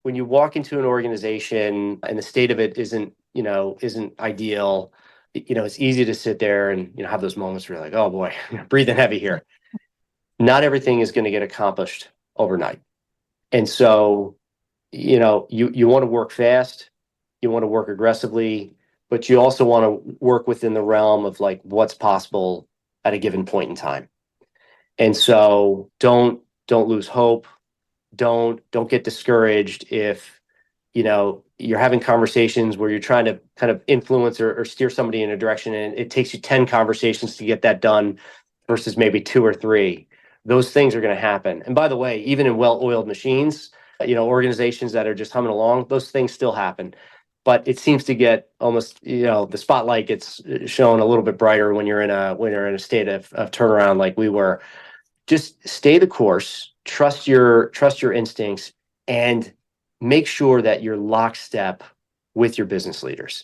when you walk into an organization and the state of it isn't ideal, it's easy to sit there and, have those moments where you're like, oh boy, breathing heavy here. Not everything is going to get accomplished overnight. And so, you want to work fast, you want to work aggressively, but you also want to work within the realm of like what's possible at a given point in time. And so don't lose hope. Don't get discouraged if, you're having conversations where you're trying to kind of influence or steer somebody in a direction and it takes you 10 conversations to get that done versus maybe 2 or 3. Those things are going to happen. And by the way, even in well-oiled machines, organizations that are just humming along, those things still happen. But it seems to get almost, the spotlight gets shown a little bit brighter when you're in a state of turnaround like we were. Just stay the course, trust your instincts, and make sure that you're lockstep with your business leaders.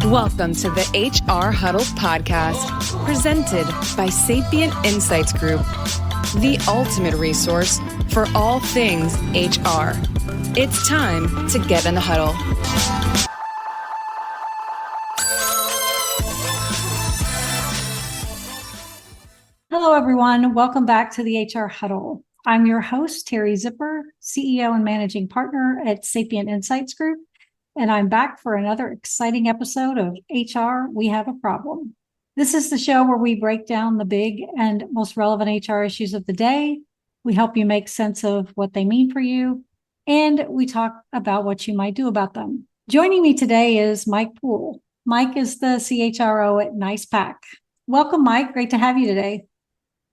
Welcome to the HR Huddle podcast, presented by Sapient Insights Group, the ultimate resource for all things HR. It's time to get in the huddle. Hello, everyone. Welcome back to the HR Huddle. I'm your host, Teri Zipper, CEO and Managing Partner at Sapient Insights Group, and I'm back for another exciting episode of HR We Have a Problem. This is the show where we break down the big and most relevant HR issues of the day. We help you make sense of what they mean for you, and we talk about what you might do about them. Joining me today is Mike Poole. Mike is the CHRO at Nice-Pak. Welcome, Mike. Great to have you today.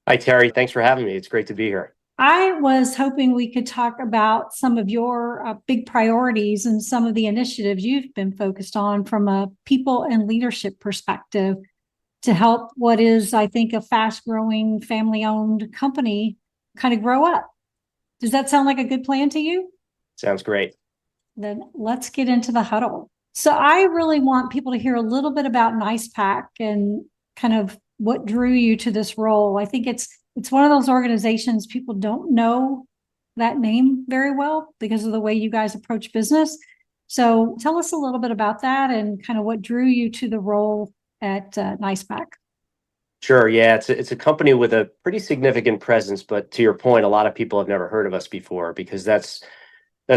Hi, Terry. Thanks for having me. It's great to be here. I was hoping we could talk about some of your big priorities and some of the initiatives you've been focused on from a people and leadership perspective to help what is, I think, a fast-growing family-owned company kind of grow up. Does that sound like a good plan to you? Sounds great. Then let's get into the huddle. So I really want people to hear a little bit about Nice-Pak and kind of what drew you to this role. I think it's one of those organizations people don't know that name very well because of the way you guys approach business. So tell us a little bit about that and kind of what drew you to the role at Nice-Pak. Sure. Yeah, it's a company with a pretty significant presence, but to your point, a lot of people have never heard of us before because that's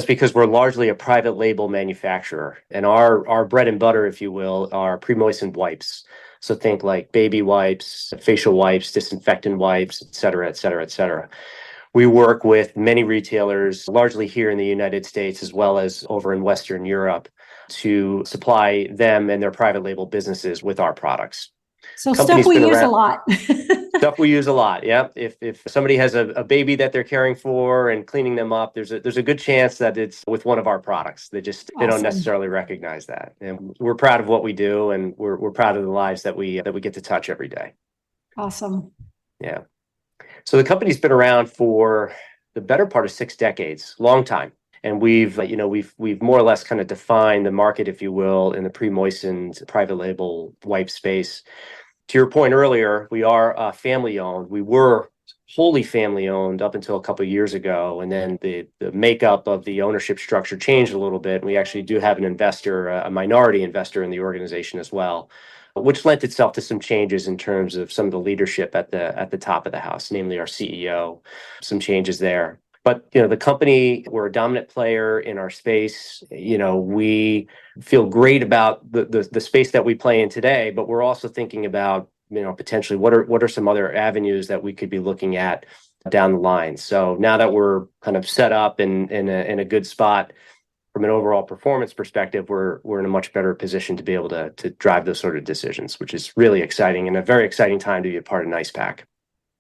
because we're largely a private label manufacturer, and our bread and butter, if you will, are pre-moistened wipes. So think like baby wipes, facial wipes, disinfectant wipes, et cetera, et cetera, et cetera. We work with many retailers, largely here in the United States, as well as over in Western Europe, to supply them and their private label businesses with our products. So stuff we use a lot. Stuff we use a lot. Yeah. If somebody has a baby that they're caring for and cleaning them up, there's a good chance that it's with one of our products. They don't necessarily recognize that. And we're proud of what we do, and we're proud of the lives that we get to touch every day. Awesome. Yeah. So the company's been around for the better part of 6 decades, long time. And we've more or less kind of defined the market, if you will, in the pre-moistened private label wipe space. To your point earlier, we are family owned. We were wholly family owned up until a couple of years ago. And then the makeup of the ownership structure changed a little bit. And we actually do have an investor, a minority investor in the organization as well, which lent itself to some changes in terms of some of the leadership at the top of the house, namely our CEO, some changes there. But, the company, we're a dominant player in our space. We feel great about the space that we play in today, but we're also thinking about, potentially what are some other avenues that we could be looking at down the line. So now that we're kind of set up in a good spot from an overall performance perspective, we're in a much better position to be able to drive those sort of decisions, which is really exciting and a very exciting time to be a part of Nice-Pak.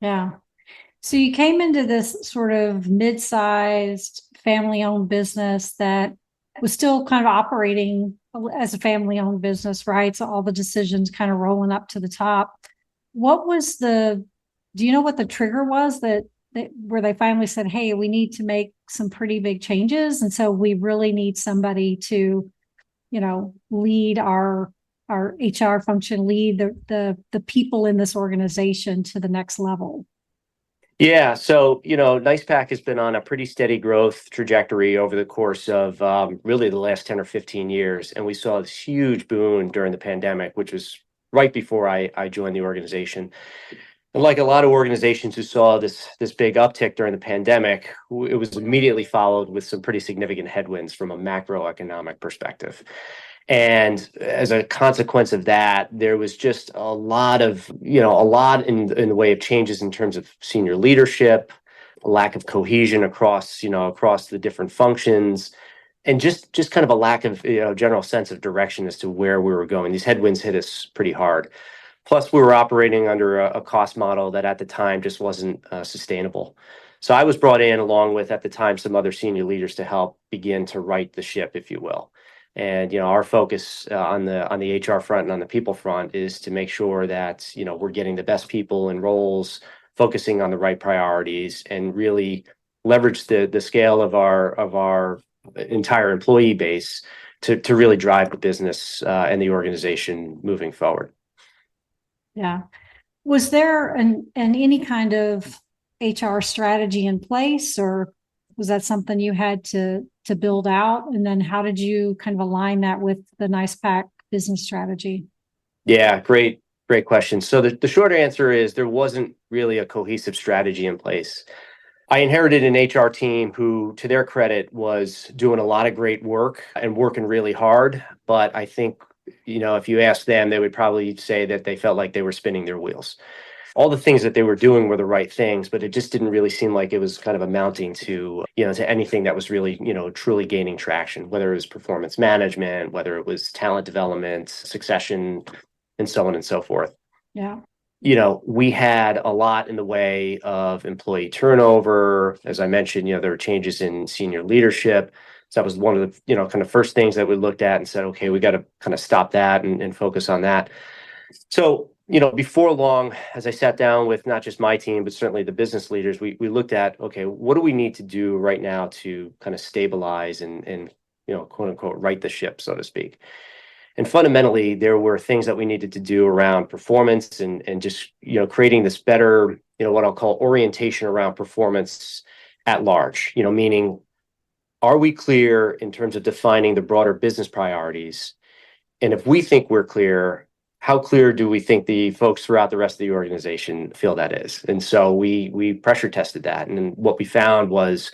Yeah. So you came into this sort of mid-sized family-owned business that was still kind of operating as a family-owned business, right? So all the decisions kind of rolling up to the top. Do you know what the trigger was that where they finally said, hey, we need to make some pretty big changes. And so we really need somebody to, lead our HR function, lead the people in this organization to the next level. Yeah, so Nice-Pak has been on a pretty steady growth trajectory over the course of really the last 10 or 15 years. And we saw this huge boom during the pandemic, which was right before I joined the organization. And like a lot of organizations who saw this big uptick during the pandemic, it was immediately followed with some pretty significant headwinds from a macroeconomic perspective. And as a consequence of that, there was just a lot in the way of changes in terms of senior leadership, a lack of cohesion across the different functions, and just kind of a lack of general sense of direction as to where we were going. These headwinds hit us pretty hard. Plus, we were operating under a cost model that at the time just wasn't sustainable. So I was brought in along with, at the time, some other senior leaders to help begin to right the ship, if you will. And our focus on the HR front and on the people front is to make sure that we're getting the best people in roles, focusing on the right priorities, and really leverage the scale of our entire employee base to really drive the business and the organization moving forward. Yeah. Was there an any kind of HR strategy in place, or was that something you had to build out? And then how did you kind of align that with the Nice-Pak business strategy? Yeah, great question. So the short answer is there wasn't really a cohesive strategy in place. I inherited an HR team who, to their credit, was doing a lot of great work and working really hard. But I think, if you ask them, they would probably say that they felt like they were spinning their wheels. All the things that they were doing were the right things, but it just didn't really seem like it was kind of amounting to anything that was really, truly gaining traction, whether it was performance management, whether it was talent development, succession, and so on and so forth. Yeah. We had a lot in the way of employee turnover. As I mentioned, there were changes in senior leadership. So that was one of the, kind of first things that we looked at and said, okay, we got to kind of stop that and focus on that. So, before long, as I sat down with not just my team, but certainly the business leaders, we looked at, okay, what do we need to do right now to kind of stabilize and quote unquote, right the ship, so to speak. And fundamentally, there were things that we needed to do around performance and just, creating this better, what I'll call orientation around performance at large, meaning, are we clear in terms of defining the broader business priorities? And if we think we're clear, how clear do we think the folks throughout the rest of the organization feel that is? And so we pressure tested that. And what we found was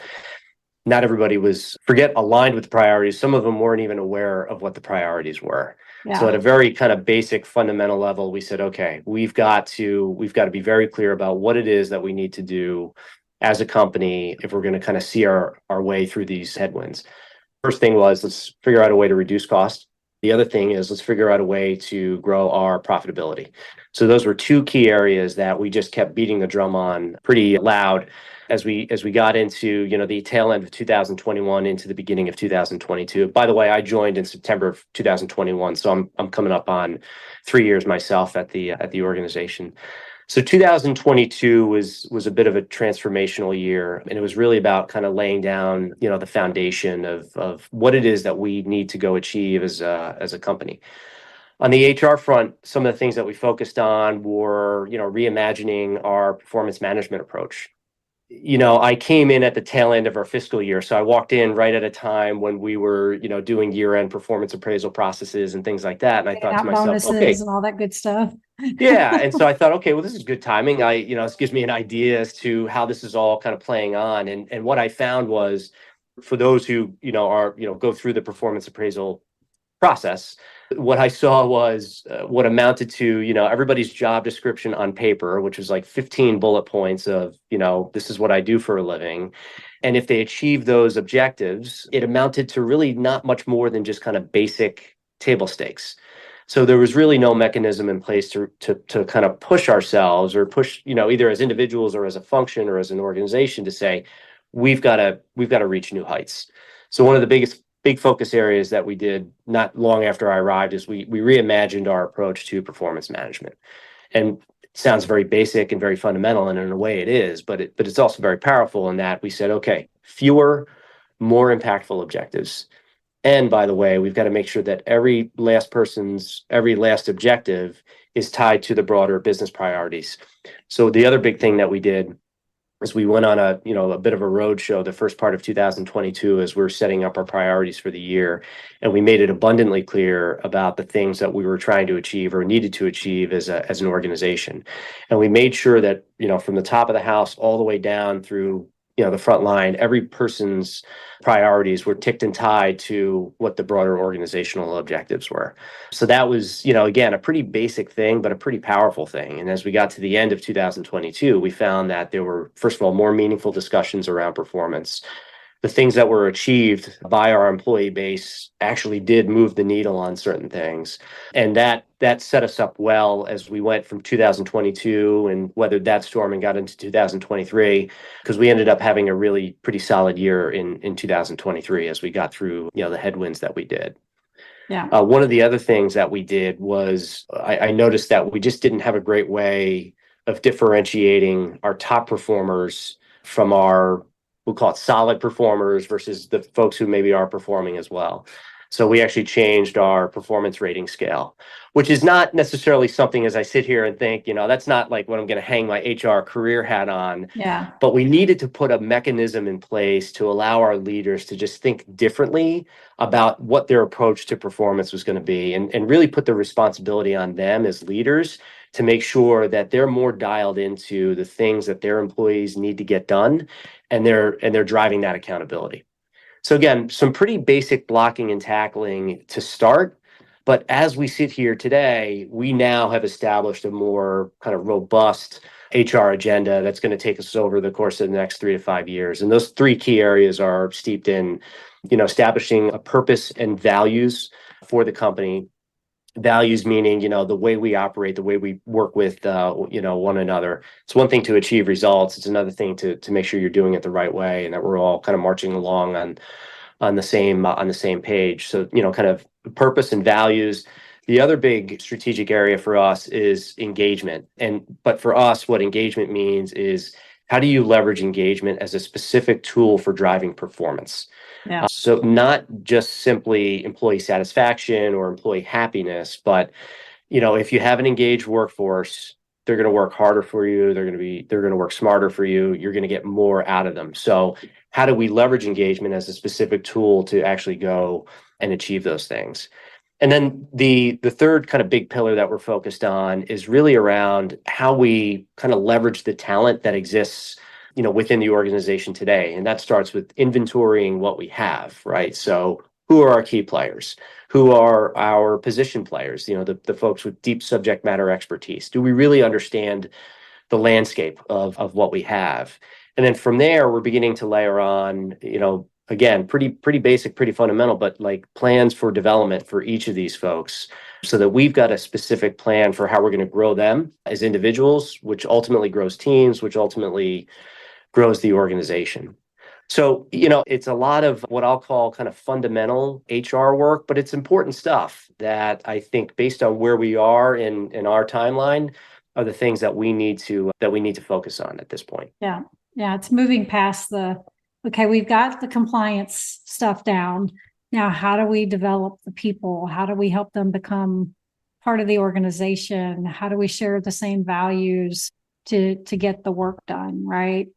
not everybody was, aligned with the priorities. Some of them weren't even aware of what the priorities were. Yeah. So at a very kind of basic fundamental level, we said, okay, we've got to be very clear about what it is that we need to do as a company if we're going to kind of see our way through these headwinds. First thing was, let's figure out a way to reduce cost. The other thing is, let's figure out a way to grow our profitability. So those were two key areas that we just kept beating the drum on pretty loud as we got into the tail end of 2021 into the beginning of 2022. By the way, I joined in September of 2021, so I'm coming up on 3 years myself at the organization. So 2022 was a bit of a transformational year, and it was really about kind of laying down, the foundation of what it is that we need to go achieve as a company. On the HR front, some of the things that we focused on were, reimagining our performance management approach. I came in at the tail end of our fiscal year, so I walked in right at a time when we were, doing year-end performance appraisal processes and things like that. And I thought to myself, bonuses okay, and all that good stuff. Yeah. And so I thought, okay, well, this is good timing. This gives me an idea as to how this is all kind of playing on. And what I found was, for those who, go through the performance appraisal process, what I saw was what amounted to, everybody's job description on paper, which was like 15 bullet points of, this is what I do for a living. And if they achieve those objectives, it amounted to really not much more than just kind of basic table stakes. So there was really no mechanism in place to kind of push ourselves or push, either as individuals or as a function or as an organization to say, we've got to reach new heights. So one of the big focus areas that we did not long after I arrived is we reimagined our approach to performance management. And it sounds very basic and very fundamental, and in a way it is, but it's also very powerful in that we said, okay, fewer, more impactful objectives. And by the way, we've got to make sure that every last objective is tied to the broader business priorities. So the other big thing that we did as we went on a bit of a road show the first part of 2022 as we're setting up our priorities for the year. And we made it abundantly clear about the things that we were trying to achieve or needed to achieve as an organization. And we made sure that, from the top of the house all the way down through the front line, every person's priorities were ticked and tied to what the broader organizational objectives were. So that was, again, a pretty basic thing, but a pretty powerful thing. And as we got to the end of 2022, we found that there were, first of all, more meaningful discussions around performance. The things that were achieved by our employee base actually did move the needle on certain things. And that set us up well as we went from 2022 and weathered that storm and got into 2023, because we ended up having a really pretty solid year in 2023 as we got through, the headwinds that we did. Yeah. One of the other things that we did was I noticed that we just didn't have a great way of differentiating our top performers from our, we'll call it solid performers, versus the folks who maybe are performing as well. So we actually changed our performance rating scale, which is not necessarily something, as I sit here and think, that's not like what I'm going to hang my HR career hat on. Yeah. But we needed to put a mechanism in place to allow our leaders to just think differently about what their approach to performance was going to be, and really put the responsibility on them as leaders to make sure that they're more dialed into the things that their employees need to get done, and they're driving that accountability. So again, some pretty basic blocking and tackling to start. But as we sit here today, we now have established a more kind of robust HR agenda that's going to take us over the course of the next 3 to 5 years. And those 3 key areas are steeped in, establishing a purpose and values for the company. Values meaning, the way we operate, the way we work with, one another. It's one thing to achieve results. It's another thing to make sure you're doing it the right way and that we're all kind of marching along on the same page. So, kind of purpose and values. The other big strategic area for us is engagement. But for us, what engagement means is, how do you leverage engagement as a specific tool for driving performance? Yeah. So not just simply employee satisfaction or employee happiness, but if you have an engaged workforce, they're going to work harder for you. They're going to work smarter for you. You're going to get more out of them. So how do we leverage engagement as a specific tool to actually go and achieve those things? And then the third kind of big pillar that we're focused on is really around how we kind of leverage the talent that exists, within the organization today. And that starts with inventorying what we have, right? So who are our key players? Who are our position players? The folks with deep subject matter expertise. Do we really understand the landscape of what we have? And then from there, we're beginning to layer on, again, pretty basic, pretty fundamental, but like plans for development for each of these folks, so that we've got a specific plan for how we're going to grow them as individuals, which ultimately grows teams, which ultimately grows the organization. So, it's a lot of what I'll call kind of fundamental HR work, but it's important stuff that I think, based on where we are in our timeline, are the things that we need to focus on at this point. Yeah. Yeah. It's moving past okay, we've got the compliance stuff down. Now, how do we develop the people? How do we help them become part of the organization? How do we share the same values to get the work done, right?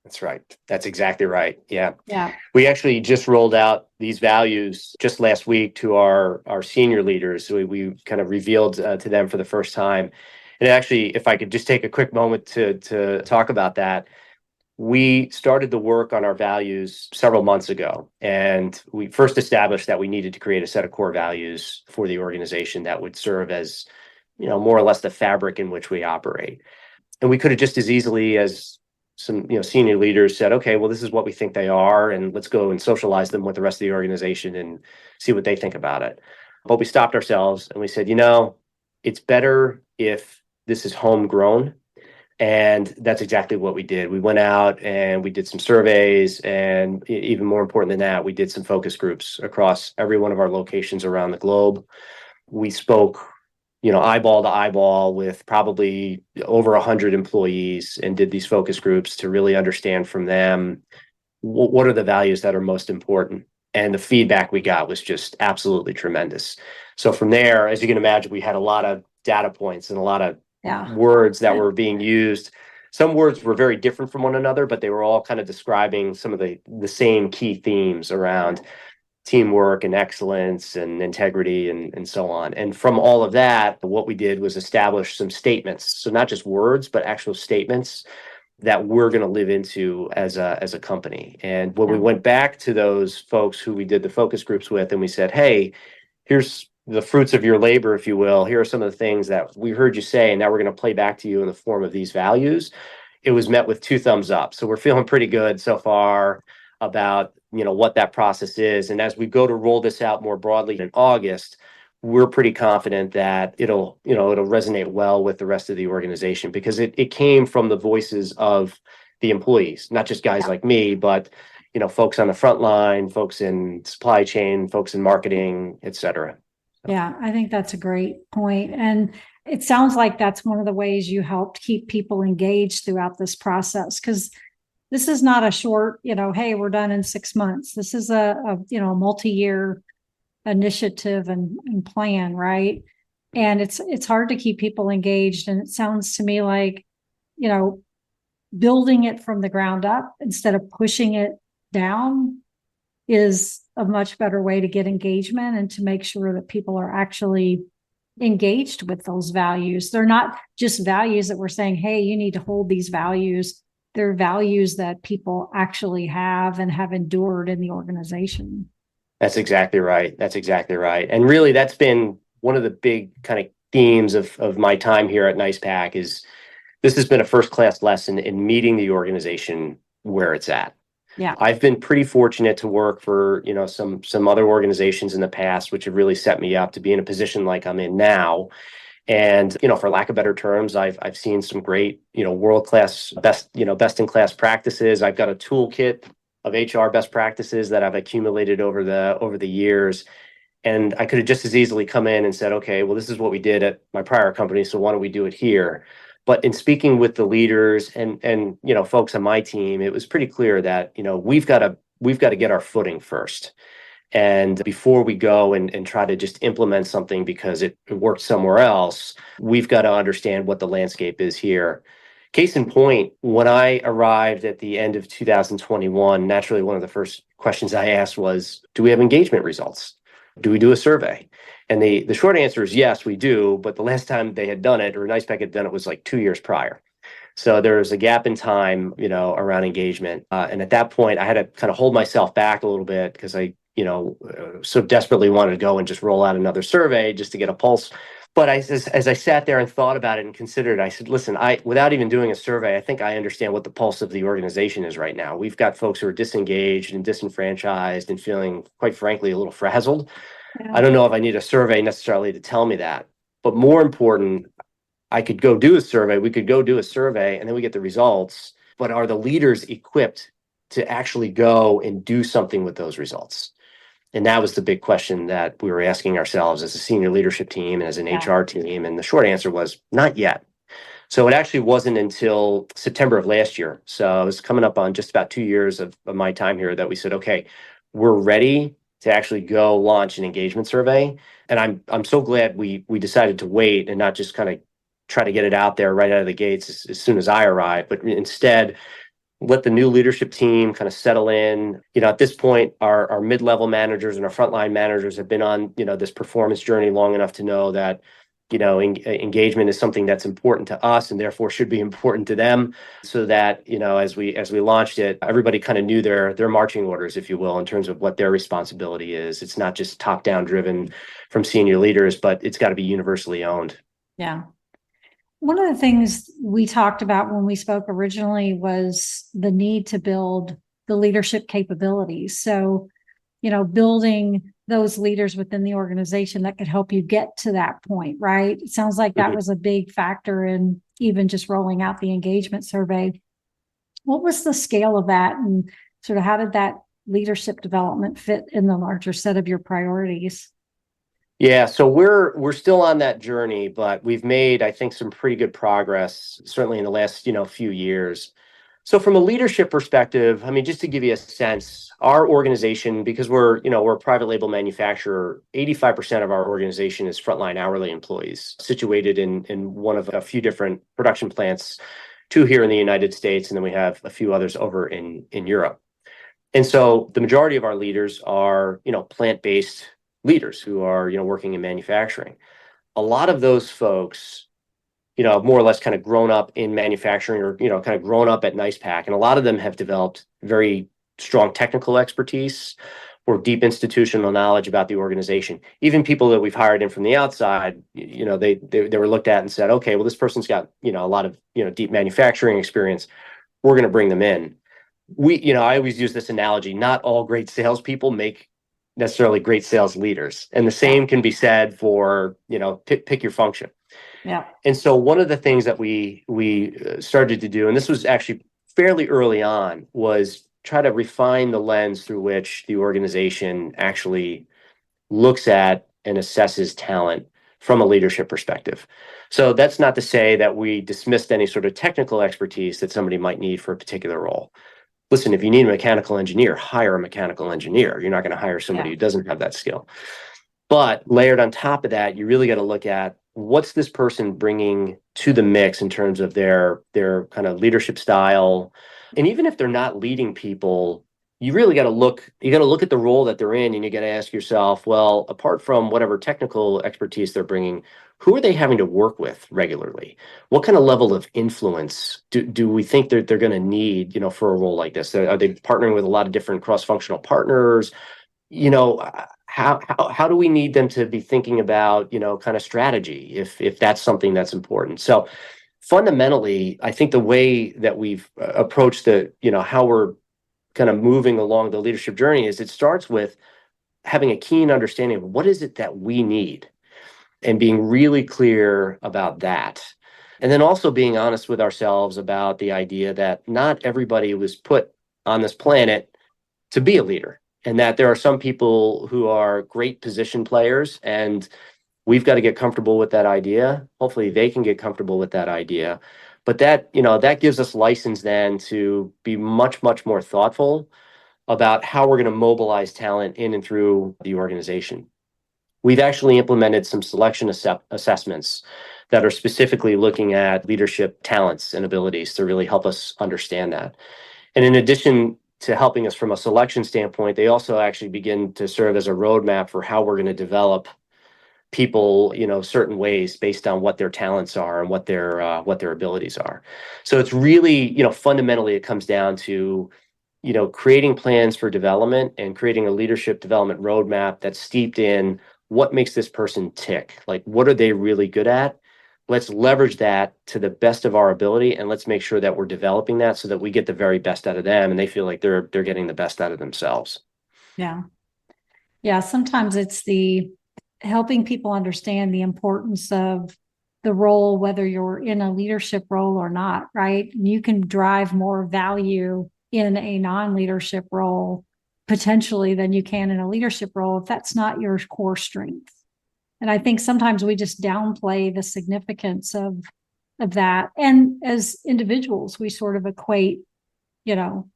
That's right. That's exactly right. Yeah. Yeah. We actually just rolled out these values just last week to our senior leaders. So we kind of revealed to them for the first time. And actually, if I could just take a quick moment to talk about that, we started the work on our values several months ago. And we first established that we needed to create a set of core values for the organization that would serve as, more or less the fabric in which we operate. And we could have just as easily as some senior leaders said, okay, well, this is what we think they are, and let's go and socialize them with the rest of the organization and see what they think about it. But we stopped ourselves and we said, it's better if this is homegrown. And that's exactly what we did. We went out and we did some surveys, and even more important than that, we did some focus groups across every one of our locations around the globe. We spoke eyeball to eyeball with probably over 100 employees, and did these focus groups to really understand from them what are the values that are most important. And the feedback we got was just absolutely tremendous. So from there, as you can imagine, we had a lot of data points and a lot of words that were being used some words were very different from one another, but they were all kind of describing some of the same key themes around teamwork and excellence and integrity and so on. And from all of that, what we did was establish some statements. So not just words, but actual statements that we're going to live into as a company. And when we went back to those folks who we did the focus groups with, and we said, hey, here's the fruits of your labor, if you will. Here are some of the things that we heard you say, and now we're going to play back to you in the form of these values. It was met with 2 thumbs up. So we're feeling pretty good so far about, what that process is. And as we go to roll this out more broadly in August, we're pretty confident that it'll resonate well with the rest of the organization, because it came from the voices of the employees, not just guys like me, but folks on the front line, folks in supply chain, folks in marketing, et cetera. Yeah, I think that's a great point. And it sounds like that's one of the ways you helped keep people engaged throughout this process, because this is not a short, hey, we're done in 6 months. This is a multi-year initiative and plan, right? And it's hard to keep people engaged. And it sounds to me like, building it from the ground up instead of pushing it down is a much better way to get engagement and to make sure that people are actually engaged with those values. They're not just values that we're saying, hey, you need to hold these values. They're values that people actually have and have endured in the organization. That's exactly right. And really, that's been one of the big kind of themes of my time here at Nice-Pak. Is this has been a first-class lesson in meeting the organization where it's at. Yeah. I've been pretty fortunate to work for, some other organizations in the past, which have really set me up to be in a position like I'm in now. And, for lack of better terms, I've seen some great, world-class, best-in-class practices. I've got a toolkit of HR best practices that I've accumulated over the years. And I could have just as easily come in and said, okay, well, this is what we did at my prior company, so why don't we do it here? But in speaking with the leaders and folks on my team, it was pretty clear that, we've got to get our footing first. And before we go and try to just implement something because it worked somewhere else, we've got to understand what the landscape is here. Case in point, when I arrived at the end of 2021, naturally, one of the first questions I asked was, do we have engagement results? Do we do a survey? And the short answer is yes, we do. But the last time they had done it, or Nice-Pak had done it, was like 2 years prior. So there was a gap in time, around engagement. And at that point, I had to kind of hold myself back a little bit because I so desperately wanted to go and just roll out another survey just to get a pulse. But as I sat there and thought about it and considered it, I said, listen, without even doing a survey, I think I understand what the pulse of the organization is right now. We've got folks who are disengaged and disenfranchised and feeling, quite frankly, a little frazzled. Yeah. I don't know if I need a survey necessarily to tell me that. But more important, I could go do a survey. We could go do a survey and then we get the results. But are the leaders equipped to actually go and do something with those results? And that was the big question that we were asking ourselves as a senior leadership team and as an HR team. And the short answer was not yet. So it actually wasn't until September of last year. So it was coming up on just about 2 years of my time here that we said, okay, we're ready to actually go launch an engagement survey. And I'm so glad we decided to wait and not just kind of try to get it out there right out of the gates as soon as I arrived, but instead let the new leadership team kind of settle in. At this point, our mid-level managers and our frontline managers have been on, this performance journey long enough to know that, engagement is something that's important to us and therefore should be important to them. So that, as we launched it, everybody kind of knew their marching orders, if you will, in terms of what their responsibility is. It's not just top-down driven from senior leaders, but it's got to be universally owned. Yeah. One of the things we talked about when we spoke originally was the need to build the leadership capabilities. So, building those leaders within the organization that could help you get to that point, right? It sounds like that was a big factor in even just rolling out the engagement survey. What was the scale of that, and sort of how did that leadership development fit in the larger set of your priorities? Yeah, so we're still on that journey, but we've made, I think, some pretty good progress, certainly in the last, few years. So from a leadership perspective, I mean, just to give you a sense, our organization, because we're a private label manufacturer, 85% of our organization is frontline hourly employees situated in one of a few different production plants two here in the United States, and then we have a few others over in Europe. And so the majority of our leaders are, plant-based leaders who are, working in manufacturing. A lot of those folks, more or less kind of grown up in manufacturing or, kind of grown up at Nice-Pak. And a lot of them have developed very strong technical expertise or deep institutional knowledge about the organization. Even people that we've hired in from the outside, they were looked at and said, okay, well, this person's got, a lot of, deep manufacturing experience. We're going to bring them in. I always use this analogy, not all great salespeople make necessarily great sales leaders. And the same can be said for, pick your function. Yeah. And so one of the things that we started to do, and this was actually fairly early on, was try to refine the lens through which the organization actually looks at and assesses talent from a leadership perspective. So that's not to say that we dismissed any sort of technical expertise that somebody might need for a particular role. Listen, if you need a mechanical engineer, hire a mechanical engineer. You're not going to hire somebody who doesn't have that skill. But layered on top of that, you really got to look at what's this person bringing to the mix in terms of their kind of leadership style. And even if they're not leading people, you really got to look at the role that they're in, and you got to ask yourself, well, apart from whatever technical expertise they're bringing, who are they having to work with regularly? What kind of level of influence do we think they're going to need, for a role like this? Are they partnering with a lot of different cross-functional partners? How do we need them to be thinking about, kind of strategy if that's something that's important? So fundamentally, I think the way that we've approached how we're kind of moving along the leadership journey is it starts with having a keen understanding of what is it that we need and being really clear about that. And then also being honest with ourselves about the idea that not everybody was put on this planet to be a leader, and that there are some people who are great position players, and we've got to get comfortable with that idea. Hopefully they can get comfortable with that idea. But that gives us license then to be much, much more thoughtful about how we're going to mobilize talent in and through the organization. We've actually implemented some selection assessments that are specifically looking at leadership talents and abilities to really help us understand that. And in addition to helping us from a selection standpoint, they also actually begin to serve as a roadmap for how we're going to develop people, certain ways based on what their talents are and what their abilities are. So it's really, fundamentally, it comes down to, creating plans for development and creating a leadership development roadmap that's steeped in what makes this person tick. Like, what are they really good at? Let's leverage that to the best of our ability, and let's make sure that we're developing that so that we get the very best out of them and they feel like they're getting the best out of themselves. Yeah. Yeah. Sometimes it's the helping people understand the importance of the role, whether you're in a leadership role or not, right? You can drive more value in a non-leadership role potentially than you can in a leadership role if that's not your core strength. And I think sometimes we just downplay the significance of that. And as individuals, we sort of equate,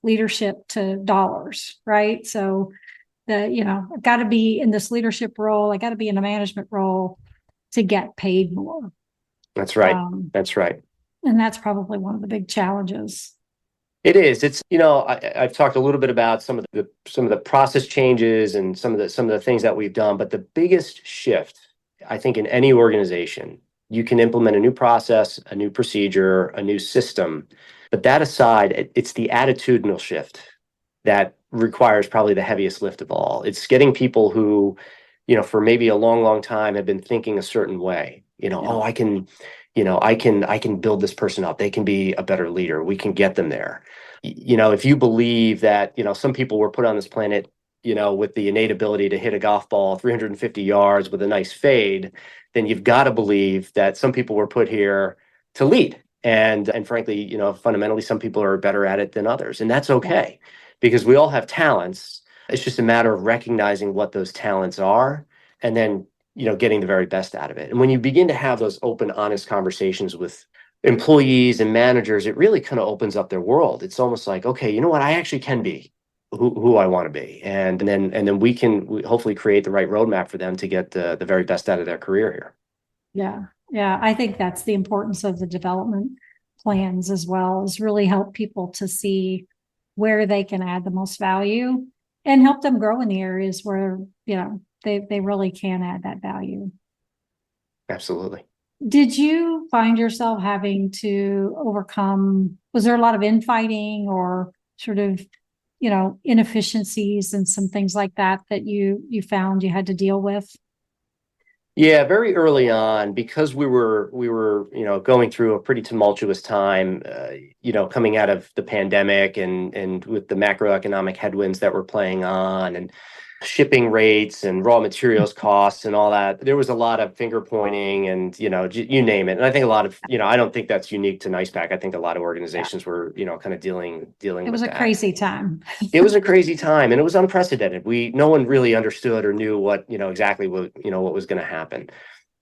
leadership to dollars, right? So I've got to be in this leadership role. I got to be in a management role to get paid more. That's right. That's right. And that's probably one of the big challenges. It is. It's, I've talked a little bit about some of the process changes and some of the things that we've done, but the biggest shift, I think, in any organization, you can implement a new process, a new procedure, a new system, but that aside, it's the attitudinal shift that requires probably the heaviest lift of all. It's getting people who, for maybe a long, long time have been thinking a certain way, oh, I can build this person up. They can be a better leader. We can get them there. If you believe that, some people were put on this planet, with the innate ability to hit a golf ball 350 yards with a nice fade, then you've got to believe that some people were put here to lead. And frankly, fundamentally, some people are better at it than others. And that's okay, because we all have talents. It's just a matter of recognizing what those talents are and then, getting the very best out of it. And when you begin to have those open, honest conversations with employees and managers, it really kind of opens up their world. It's almost like, okay, you know what? I actually can be who I want to be. And then we hopefully create the right roadmap for them to get the very best out of their career here. Yeah. Yeah. I think that's the importance of the development plans as well, is really help people to see where they can add the most value and help them grow in the areas where, they really can add that value. Absolutely. Did you find yourself having to overcome, was there a lot of infighting or sort of, inefficiencies and some things like that you found you had to deal with? Yeah, very early on, because we were, going through a pretty tumultuous time, coming out of the pandemic and with the macroeconomic headwinds that were playing on, and shipping rates and raw materials costs and all that. There was a lot of finger pointing and, you name it. And I think a lot of, I don't think that's unique to Nice-Pak. I think a lot of organizations were, kind of dealing with that. It was a crazy time. It was a crazy time, and it was unprecedented. No one really understood or knew what, exactly what was going to happen.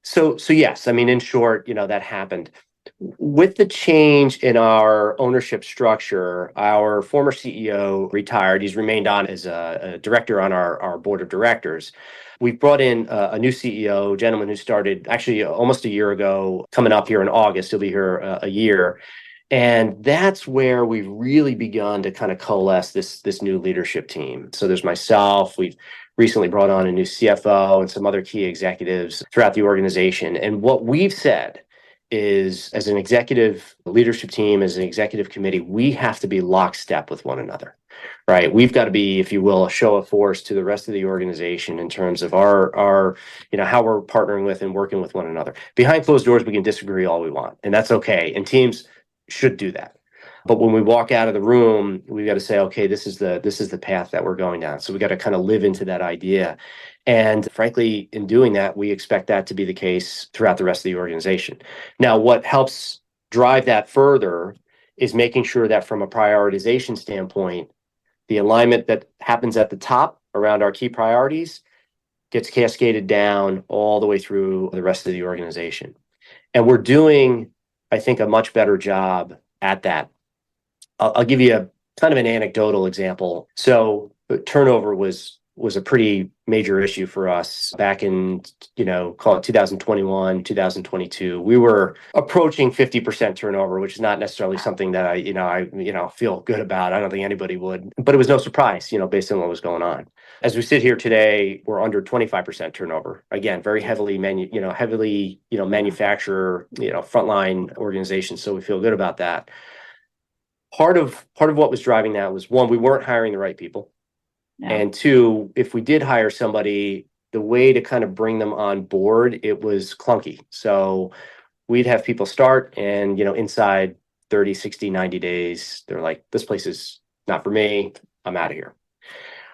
So yes, I mean, in short, that happened. With the change in our ownership structure, our former CEO retired. He's remained on as a director on our board of directors. We've brought in a new CEO, a gentleman who started actually almost a year ago, coming up here in August. He'll be here a year. And that's where we've really begun to kind of coalesce this new leadership team. So there's myself. We've recently brought on a new CFO and some other key executives throughout the organization. And what we've said is, as an executive leadership team, as an executive committee, we have to be lockstep with one another, right? We've got to be, if you will, a show of force to the rest of the organization in terms of our how we're partnering with and working with one another. Behind closed doors, we can disagree all we want, and that's okay. And teams should do that. But when we walk out of the room, we've got to say, okay, this is the path that we're going down. So we got to kind of live into that idea. And frankly, in doing that, we expect that to be the case throughout the rest of the organization. Now, what helps drive that further is making sure that from a prioritization standpoint, the alignment that happens at the top around our key priorities gets cascaded down all the way through the rest of the organization. And we're doing, I think, a much better job at that. I'll give you a kind of an anecdotal example. So turnover was a pretty major issue for us back in, call it 2021, 2022. We were approaching 50% turnover, which is not necessarily something that I feel good about. I don't think anybody would, but it was no surprise, based on what was going on. As we sit here today, we're under 25% turnover. Again, very heavily manufacturer, frontline organization. So we feel good about that. Part of what was driving that was, one, we weren't hiring the right people. Yeah. And two, if we did hire somebody, the way to kind of bring them on board, it was clunky. So we'd have people start and, inside 30, 60, 90 days, they're like, this place is not for me. I'm out of here.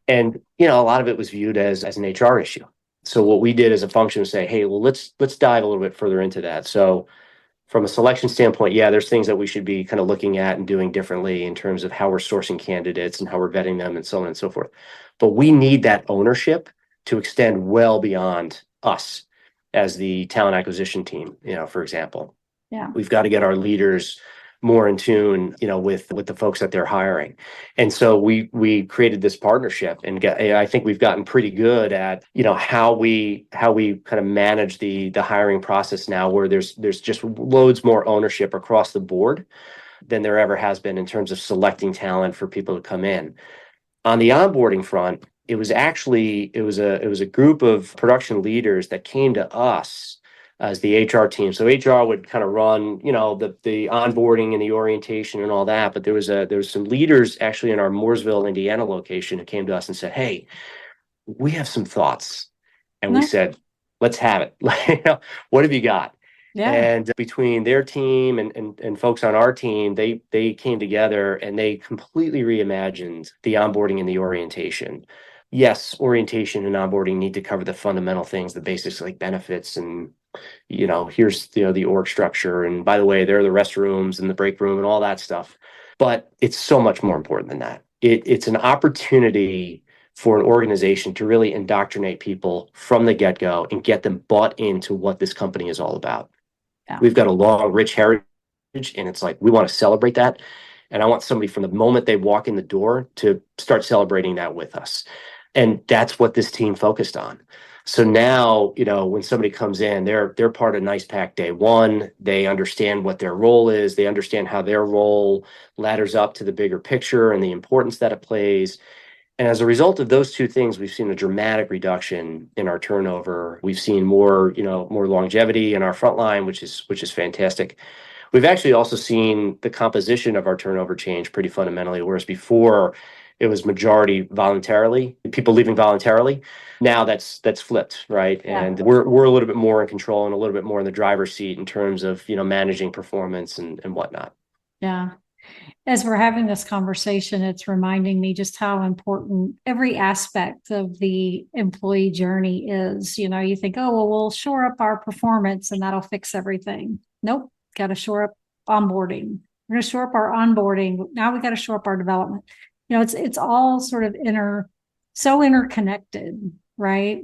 And, a lot of it was viewed as an HR issue. So what we did as a function was say, hey, well, let's dive a little bit further into that. So from a selection standpoint, yeah, there's things that we should be kind of looking at and doing differently in terms of how we're sourcing candidates and how we're vetting them and so on and so forth. But we need that ownership to extend well beyond us as the talent acquisition team, for example. Yeah. We've got to get our leaders more in tune, with the folks that they're hiring. And so we created this partnership, and I think we've gotten pretty good at, how we kind of manage the hiring process now, where there's just loads more ownership across the board than there ever has been in terms of selecting talent for people to come in. On the onboarding front, it was a group of production leaders that came to us as the HR team. So HR would kind of run, the onboarding and the orientation and all that. But there was some leaders actually in our Mooresville, Indiana location who came to us and said, hey, we have some thoughts. And we said, let's have it. What have you got? Yeah. And between their team and folks on our team, they came together and they completely reimagined the onboarding and the orientation. Yes, orientation and onboarding need to cover the fundamental things, the basics like benefits and, here's the org structure. And by the way, there are the restrooms and the break room and all that stuff. But it's so much more important than that. It's an opportunity for an organization to really indoctrinate people from the get-go and get them bought into what this company is all about. Yeah. We've got a long, rich heritage, and it's like, we want to celebrate that. And I want somebody from the moment they walk in the door to start celebrating that with us. And that's what this team focused on. So now, when somebody comes in, they're part of Nice-Pak day one. They understand what their role is. They understand how their role ladders up to the bigger picture and the importance that it plays. And as a result of those two things, we've seen a dramatic reduction in our turnover. We've seen more longevity in our frontline, which is fantastic. We've actually also seen the composition of our turnover change pretty fundamentally, whereas before it was majority voluntarily, people leaving voluntarily. Now that's flipped, right? Yeah. And we're a little bit more in control and a little bit more in the driver's seat in terms of, managing performance and whatnot. Yeah. As we're having this conversation, it's reminding me just how important every aspect of the employee journey is. You think, oh, well, we'll shore up our performance and that'll fix everything. Nope. Got to shore up onboarding. We're going to shore up our onboarding. Now we got to shore up our development. It's all sort of so interconnected, right?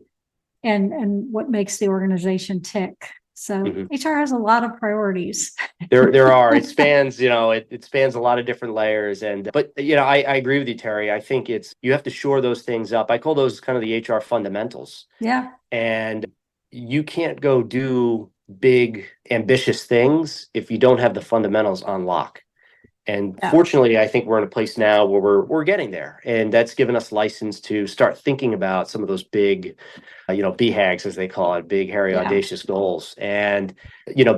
And what makes the organization tick. So HR has a lot of priorities. There are. It spans, it spans a lot of different layers. But I agree with you, Teri. I think you have to shore those things up. I call those kind of the HR fundamentals. Yeah. And you can't go do big, ambitious things if you don't have the fundamentals on lock. And fortunately, I think we're in a place now where we're getting there, and that's given us license to start thinking about some of those big, BHAGs, as they call it, big, hairy, audacious goals. And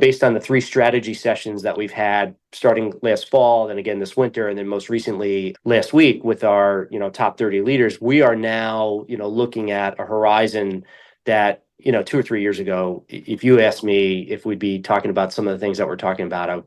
based on the 3 strategy sessions that we've had starting last fall, and again this winter, and then most recently last week with our top 30 leaders, we are now looking at a horizon that 2 or 3 years ago, if you asked me if we'd be talking about some of the things that we're talking about,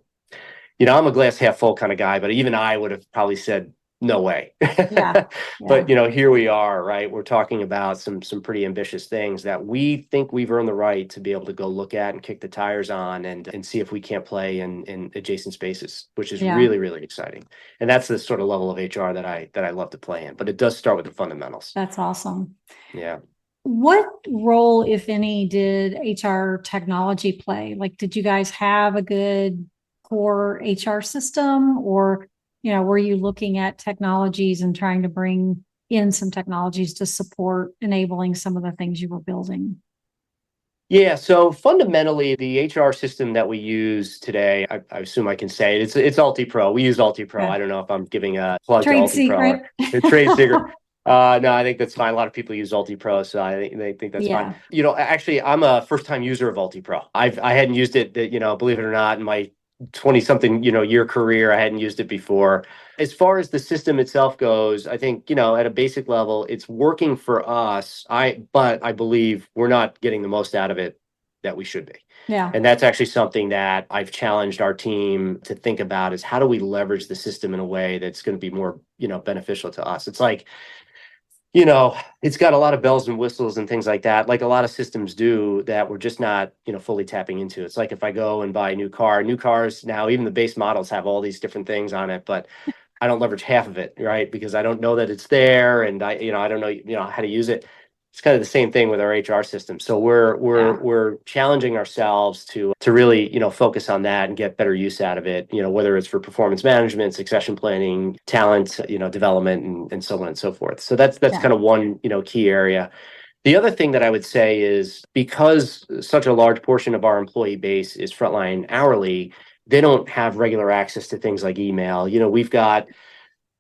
I'm a glass half full kind of guy, but even I would have probably said, no way. Yeah. But, here we are, right? We're talking about some pretty ambitious things that we think we've earned the right to be able to go look at and kick the tires on and see if we can't play in adjacent spaces, which is really, really exciting. And that's the sort of level of HR that I love to play in. But it does start with the fundamentals. That's awesome. Yeah. What role, if any, did HR technology play? Like, did you guys have a good core HR system, or, were you looking at technologies and trying to bring in some technologies to support enabling some of the things you were building? Yeah, so fundamentally, the HR system that we use today, I assume I can say it, it's UltiPro. We use UltiPro. I don't know if I'm giving a plug trade to UltiPro. Secret. Trade secret. No, I think that's fine. A lot of people use UltiPro, so they think that's fine. Actually, I'm a first-time user of UltiPro. I hadn't used it, believe it or not, in my 20-something, year career. I hadn't used it before. As far as the system itself goes, I think, at a basic level, it's working for us. But I believe we're not getting the most out of it that we should be. Yeah. And that's actually something that I've challenged our team to think about, is how do we leverage the system in a way that's going to be more, beneficial to us? It's like, it's got a lot of bells and whistles and things like that, like a lot of systems do, that we're just not, fully tapping into. It's like if I go and buy a new cars now, even the base models have all these different things on it, but I don't leverage half of it, right? Because I don't know that it's there, and I don't know, how to use it. It's kind of the same thing with our HR system. So we're challenging ourselves to really, focus on that and get better use out of it, whether it's for performance management, succession planning, talent, development, and so on and so forth. So that's kind of one, key area. The other thing that I would say is, because such a large portion of our employee base is frontline hourly, they don't have regular access to things like email. We've got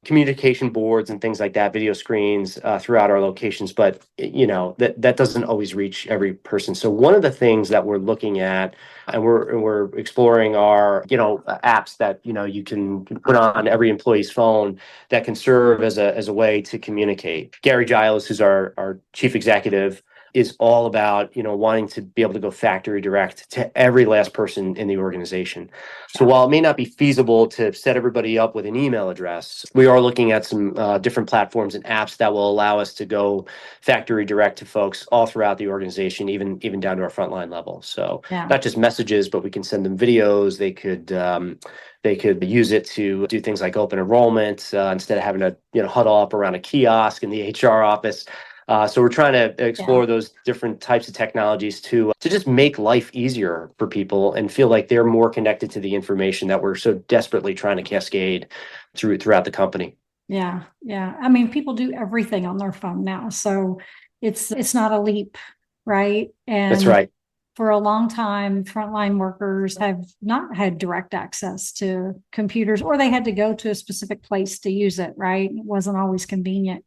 communication boards and things like that, video screens throughout our locations, but that doesn't always reach every person. So one of the things that we're looking at, and we're exploring, are apps that you can put on every employee's phone that can serve as a way to communicate. Gary Giles, who's our chief executive, is all about wanting to be able to go factory direct to every last person in the organization. So while it may not be feasible to set everybody up with an email address, we are looking at some different platforms and apps that will allow us to go factory direct to folks all throughout the organization, even down to our frontline level. So not just messages, but we can send them videos. They could use it to do things like open enrollment instead of having to huddle up around a kiosk in the HR office. So we're trying to explore those different types of technologies to just make life easier for people and feel like they're more connected to the information that we're so desperately trying to cascade throughout the company. Yeah. Yeah. I mean, people do everything on their phone now. So it's not a leap right? That's And right. for a long time, frontline workers have not had direct access to computers, or they had to go to a specific place to use it, right? It wasn't always convenient.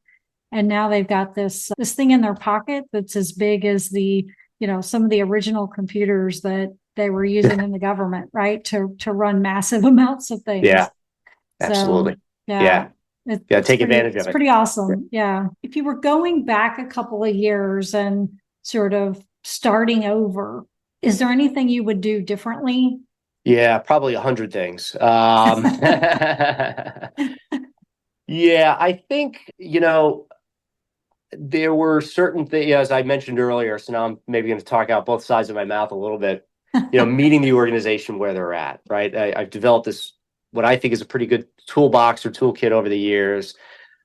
And now they've got this thing in their pocket that's as big as some of the original computers that they were using in the government, right? To run massive amounts of things. Yeah, So absolutely. yeah, Yeah. Yeah. Take advantage it's of it. pretty awesome. Yeah. If you were going back a couple of years and sort of starting over, is there anything you would do differently? Yeah, probably 100 things. Yeah, I think, there were certain things, as I mentioned earlier, so now I'm maybe going to talk out both sides of my mouth a little bit, meeting the organization where they're at, right? I've developed this, what I think is a pretty good toolbox or toolkit over the years.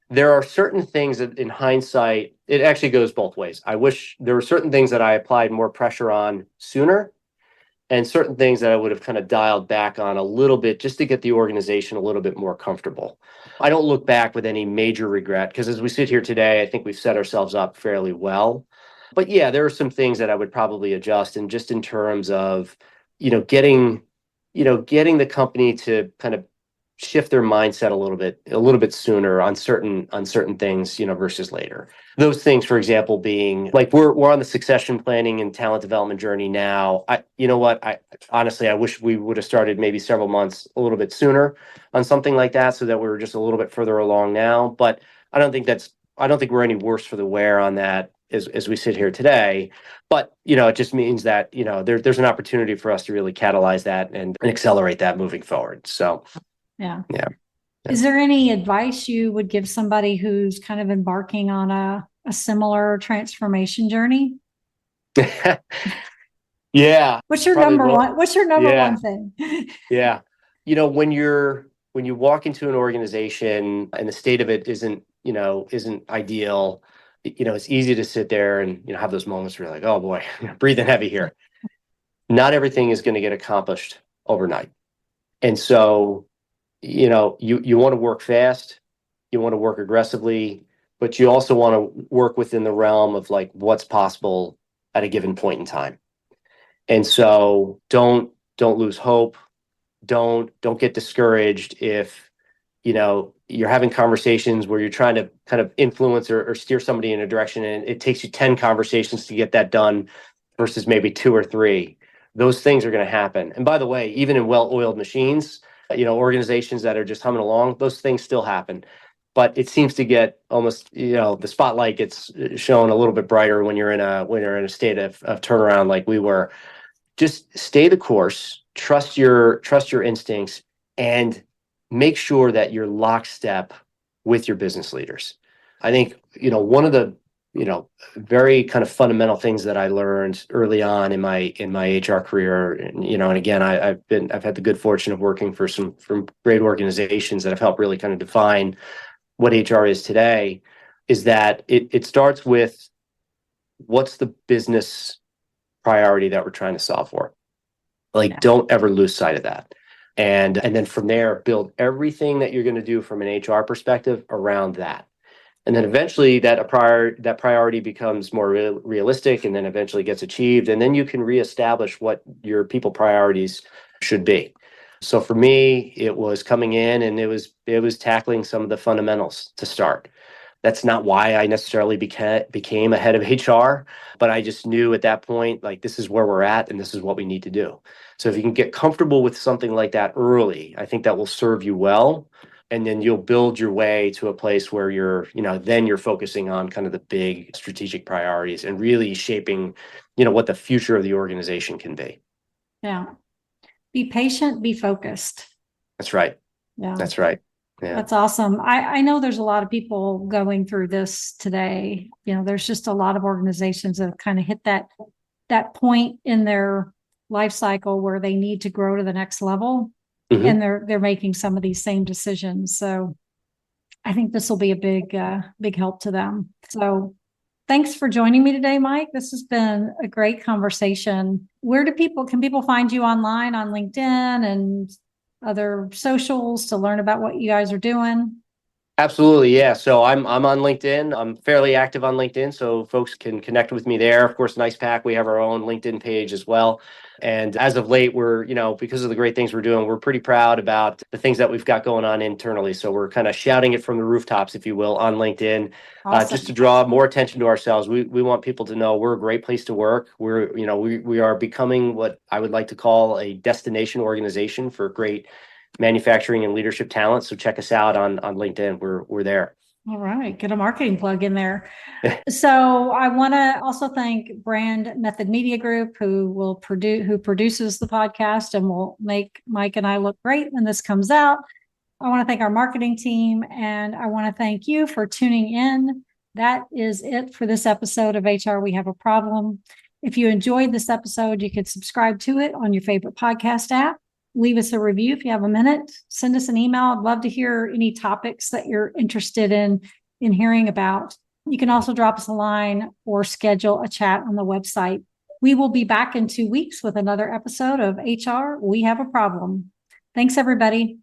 There are certain things that in hindsight, it actually goes both ways. I wish there were certain things that I applied more pressure on sooner, and certain things that I would have kind of dialed back on a little bit just to get the organization a little bit more comfortable. I don't look back with any major regret because as we sit here today, I think we've set ourselves up fairly well. But yeah, there are some things that I would probably adjust, and just in terms of, getting, getting the company to kind of shift their mindset a little bit sooner on certain things, versus later. Those things, for example, being like we're on the succession planning and talent development journey now. I honestly, I wish we would have started maybe several months a little bit sooner on something like that, so that we were just a little bit further along now. But I don't think we're any worse for the wear on that as we sit here today. But it just means that there's an opportunity for us to really catalyze that and accelerate that moving forward. So Yeah. yeah. Is there any advice you would give somebody who's kind of embarking on a similar transformation journey? Yeah. What's your Probably number low. one? What's your number Yeah. one thing? Yeah. When you walk into an organization and the state of it isn't ideal, it's easy to sit there and, have those moments where you're like, oh boy, breathing heavy here. Not everything is going to get accomplished overnight. And so, you want to work fast, you want to work aggressively, but you also want to work within the realm of like what's possible at a given point in time. And so don't lose hope. Don't get discouraged if you're having conversations where you're trying to kind of influence or steer somebody in a direction, and it takes you 10 conversations to get that done versus maybe 2 or 3. Those things are going to happen. And by the way, even in well-oiled machines, organizations that are just humming along, those things still happen. But it seems to get almost, the spotlight gets shown a little bit brighter when you're in a state of turnaround like we were. Just stay the course, trust your instincts, and make sure that you're lockstep with your business leaders. I think, one of the, very kind of fundamental things that I learned early on in my HR career, and again, I've had the good fortune of working for some great organizations that have helped really kind of define what HR is today, is that it starts with what's the business priority that we're trying to solve for. Like, don't ever lose sight of that. And then from there, build everything that you're going to do from an HR perspective around that. And then eventually that priority becomes more realistic, and then eventually gets achieved. And then you can reestablish what your people priorities should be. So for me, it was coming in and it was tackling some of the fundamentals to start. That's not why I necessarily became a head of HR, but I just knew at that point, like, this is where we're at and this is what we need to do. So if you can get comfortable with something like that early, I think that will serve you well. And then you'll build your way to a place where then you're focusing on kind of the big strategic priorities and really shaping, what the future of the organization can be. Yeah. Be patient, be focused. That's right. Yeah. That's right. Yeah. That's awesome. I know there's a lot of people going through this today. There's just a lot of organizations that have kind of hit that point in their life cycle where they need to grow to the next level. Mm-hmm. And they're making some of these same decisions. So I think this will be a big help to them. So thanks for joining me today, Mike. This has been a great conversation. Where can people find you online on LinkedIn and other socials to learn about what you guys are doing? Absolutely, yeah. So I'm on LinkedIn. I'm fairly active on LinkedIn, so folks can connect with me there. Of course, Nice-Pak, we have our own LinkedIn page as well. And as of late, we're, because of the great things we're doing, we're pretty proud about the things that we've got going on internally. So we're kind of shouting it from the rooftops, if you will, on LinkedIn, Awesome. just to draw more attention to ourselves. We want people to know we're a great place to work. We are becoming what I would like to call a destination organization for great manufacturing and leadership talent. So check us out on LinkedIn. We're there. All right, get a marketing plug in there. So I want to also thank Brand Method Media Group, who produces the podcast and will make Mike and I look great when this comes out. I want to thank our marketing team, and I want to thank you for tuning in. That is it for this episode of HR We Have a Problem. If you enjoyed this episode, you could subscribe to it on your favorite podcast app. Leave us a review if you have a minute. Send us an email. I'd love to hear any topics that you're interested in hearing about. You can also drop us a line or schedule a chat on the website. We will be back in 2 weeks with another episode of HR We Have a Problem. Thanks, everybody.